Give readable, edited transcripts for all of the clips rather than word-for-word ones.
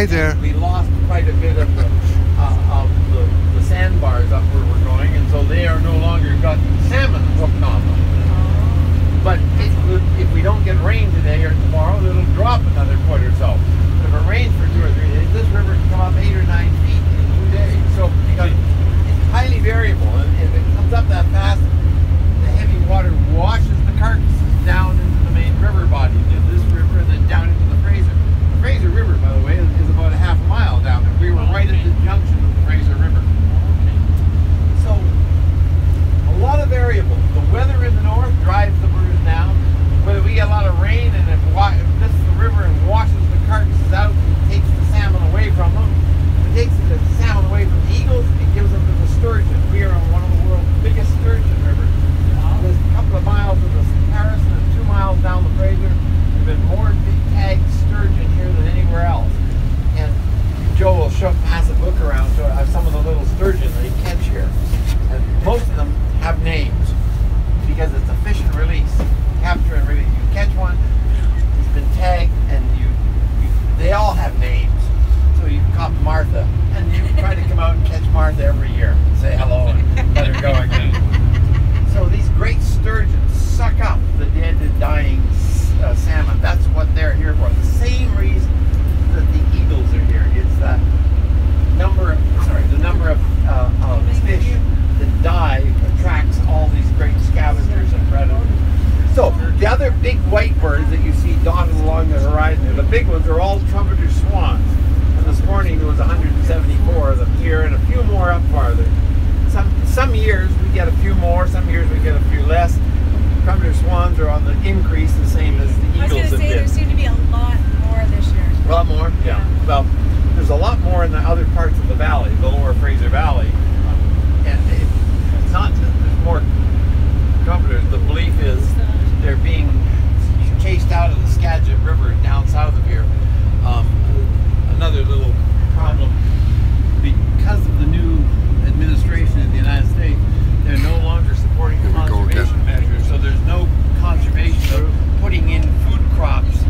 Hi there. We lost quite a bit of the sandbars up where we're going, and so they are no longer got salmon hooked on them. But if we don't get rain today or tomorrow, it'll drop another foot or so. But if it rains for 2 or 3 days, this river can come up 8 or 9 feet in 2 days. So it's highly variable, and if it comes up that fast, the heavy water washes the carcasses down into the main river body, into this river, and then down into the Fraser. The Fraser River, by the way, is about a half a mile down there. We were right at the junction of the Fraser River. So, a lot of variables. The weather in the north drives the birds down. Whether we get a lot of rain and if this is the river and washes the carcasses out and takes the salmon away from them, if it takes the salmon away from the eagles, it gives them to the sturgeon. We are on one of the world's biggest sturgeon rivers. There's a couple of miles of the Harrison and 2 miles down the Fraser. There have been more big tagged sturgeon here than anywhere else. And Joe will pass a book around to some of the little sturgeon that he catch here. And most of them have names because it's a fish and release. Capture and release. You catch one, he's been tagged, and they all have names. So you caught Martha, and you try to come out and catch Martha every year. Say hello and let her go again. So these great sturgeons suck up the dead and dying salmon. That's what they're here for. The same reason that the eagles are here. It's the number of fish that die attracts all these great scavengers and predators. So the other big white birds that you see dotted along the horizon here, the big ones are all trumpeter swans. And this morning there was 174 of them here and a few more up farther. Some years we get a few more, some years we get a few less. Trumpeter swans are on the increase, the same as the eagles have been. I was going to say there seem to be a lot more this year. A lot more? Yeah. Well, there's a lot more in the other parts of the valley, the lower Fraser Valley. And it's not that there's more trumpeters. The belief is they're being chased out of the Skagit River down south of here. Another little problem, because of the new administration in the United States, they're no longer supporting conservation measures, so there's no conservation of putting in food crops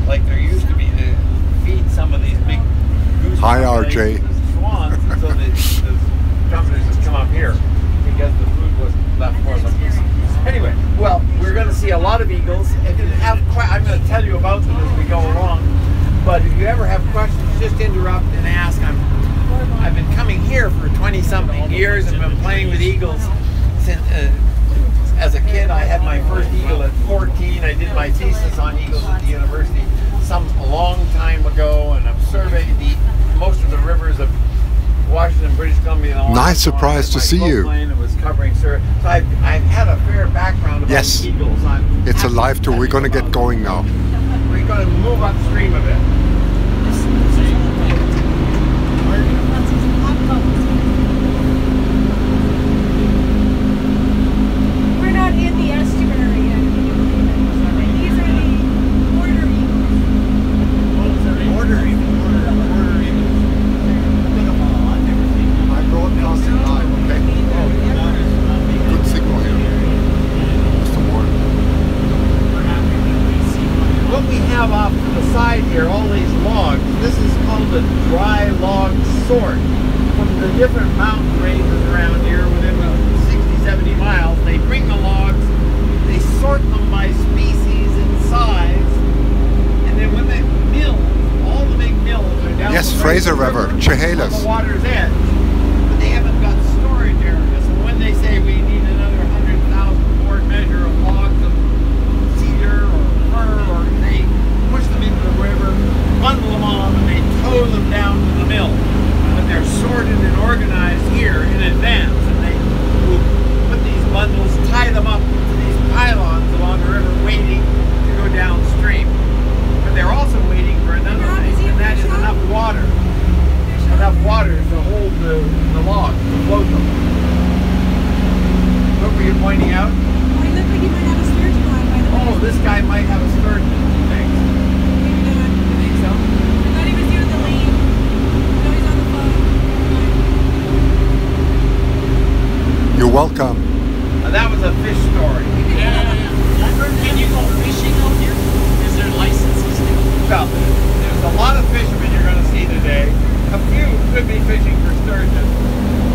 like there used to be to feed some of these big goose swans, and so the trumpeters have come up here because the food was left for them. Anyway, well, we're going to see a lot of eagles. If you have, I'm going to tell you about them as we go along, but if you ever have questions, just interrupt and ask. I've been coming here for 20-something years and been playing with eagles since as a kid. I had my first eagle at 14. I did my thesis on eagles at the university a long time ago, and I've surveyed most of the rivers of Washington, British Columbia. And nice surprise to see you. It was covering so I've had a fair background about eagles. It's a live tour. We're going to get going now. We're going to move upstream a bit. We're not in the estuary yet. These are the border eagles. Border eagles. I'm broadcasting live, okay? Good signal here. Mr. Warren. What we have off to the side here, all these logs, this is called a dry log sort. From the different mountain ranges around here within 60, 70 miles, they bring the logs, they sort them by species and size, and then when they mill, all the big mills are down Yes, the Fraser River, Chehalis. on the water's edge, but they haven't got storage areas. So when they say we need another 100,000 board measure of logs of cedar or fir, or they push them into the river, bundle them on, and they tow them down to the mill. But they're sorted and organized here in advance, and they will put these bundles, tie them up to these pylons along the river, waiting to go downstream. But they're also waiting for another thing, and that is enough water. Enough water to hold the logs, to float them. What were you pointing out? Oh, he looked like he might have a sturgeon on by the way. Oh, this guy might have a sturgeon. Thanks. Maybe not. You think so? I thought he was doing the lead. No, he's on the phone. You're welcome. That was a fish story. Can you go fishing out here? Is there licenses? Well, there's a lot of fishermen you're going to see today. day. A few could be fishing for sturgeon.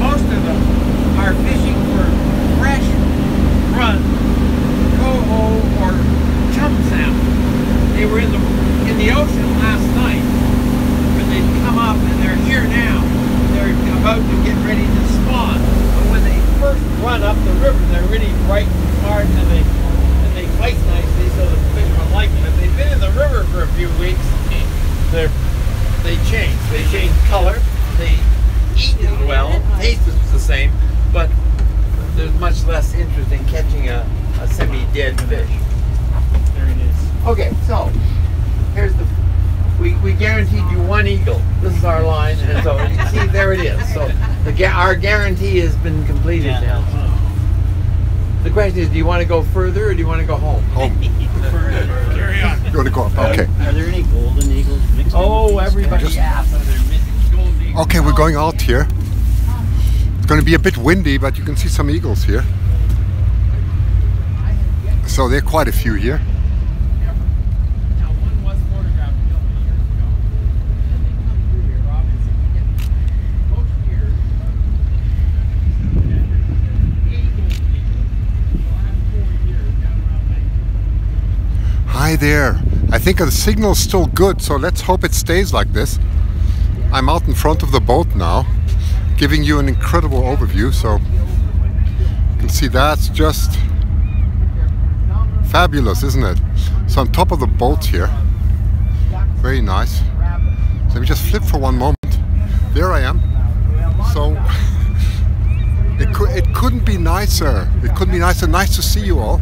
Most of them are fishing for fresh run, coho, or chum salmon. They were in the ocean last night when they come up, and they're here now. They're about to get ready to spawn. But when they first run up the river, they're really bright and smart, and they fight nicely, so the fishermen like them. If they've been in the river for a few weeks, they change. They change color. They eat as well. Taste is the same, but there's much less interest in catching a semi-dead fish. There it is. Okay, so here's the. We guaranteed you one eagle. This is our line, and so you see there it is. So our guarantee has been completed now. The question is, do you want to go further or do you want to go home? Home. Carry on. You want to go up? Okay. Are there any golden eagles mixed in Oh, with these everybody guys? asks. Okay, we're going out here. It's going to be a bit windy, but you can see some eagles here. So there are quite a few here. Now, one was photographed a couple of years ago, and they come through here. Obviously, we get most years. The last 4 years, down around 19. Hi there. I think the signal's still good, so let's hope it stays like this. I'm out in front of the boat now, giving you an incredible overview. So you can see that's just fabulous, isn't it? So on top of the boat here, very nice. So let me just flip for one moment. There I am. So it couldn't be nicer. It couldn't be nicer. Nice to see you all.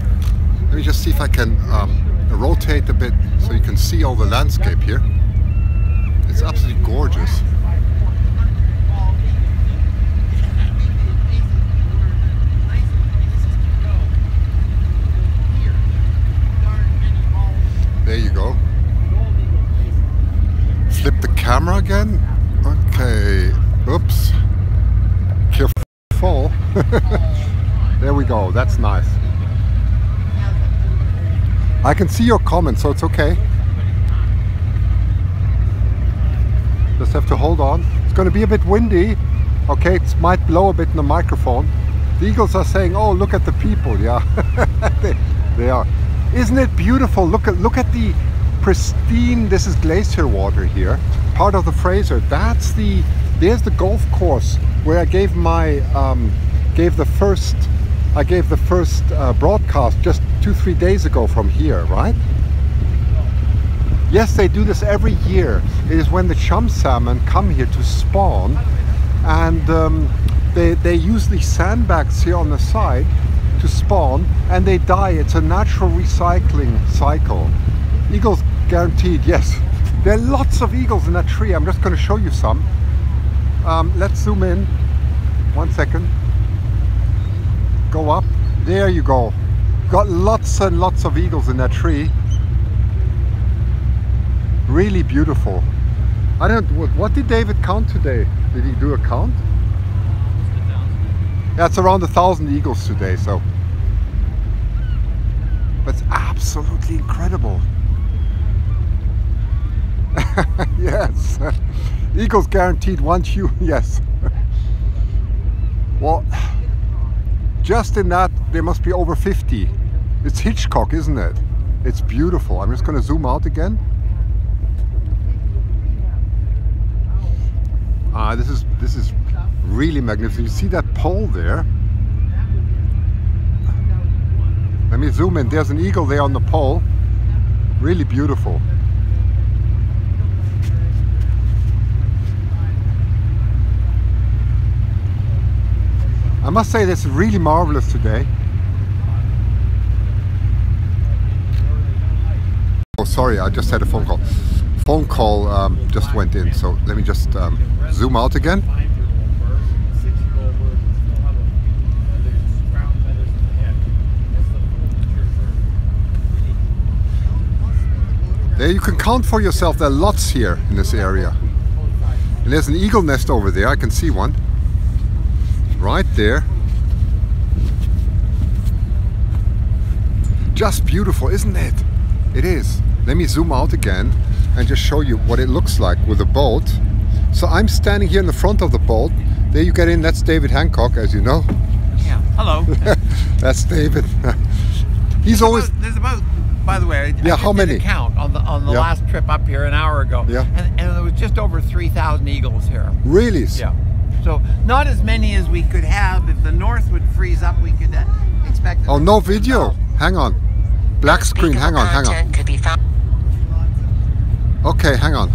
Let me just see if I can rotate a bit so you can see all the landscape here. It's absolutely gorgeous. There you go. Flip the camera again. Okay. Oops. Careful. There we go. That's nice. I can see your comments, so it's okay. Just have to hold on. It's going to be a bit windy. Okay, it might blow a bit in the microphone. The eagles are saying, "Oh, look at the people!" Yeah, they are. Isn't it beautiful? Look at the pristine. This is glacier water here, part of the Fraser. There's the golf course where I gave the first broadcast just 2-3 days ago from here, right? Yes, they do this every year. It is when the chum salmon come here to spawn, and they use these sandbags here on the side to spawn, and they die. It's a natural recycling cycle. Eagles guaranteed, yes. There are lots of eagles in that tree. I'm just going to show you some. Let's zoom in. 1 second. Go up. There you go. Got lots and lots of eagles in that tree. Really beautiful. I don't know, what did David count today? Did he do a count? Yeah, it's around 1,000 eagles today, so. But it's absolutely incredible. Yes. Eagles guaranteed one shoe, yes. Well, just in that, there must be over 50. It's Hitchcock, isn't it? It's beautiful. I'm just going to zoom out again. This is really magnificent. You see that pole there? Let me zoom in. There's an eagle there on the pole. Really beautiful. I must say this is really marvelous today. Oh, sorry, I just had a phone call. Phone call just went in, so let me just zoom out again. There you can count for yourself. There are lots here in this area. And there's an eagle nest over there. I can see one. Right there. Just beautiful, isn't it? It is. Let me zoom out again and just show you what it looks like with a boat. So I'm standing here in the front of the boat. There you get in. That's David Hancock, as you know. Yeah. Hello. That's David. He's always. There's about. By the way, Yeah, I how did many? a count on the Yeah. last trip up here an hour ago. Yeah. And there was just over 3,000 eagles here. Really? Yeah. So not as many as we could have. If the north would freeze up, we could expect. Oh, no video. Hang on. Black screen. Hang on. Hang on. Content could be found. Okay, hang on.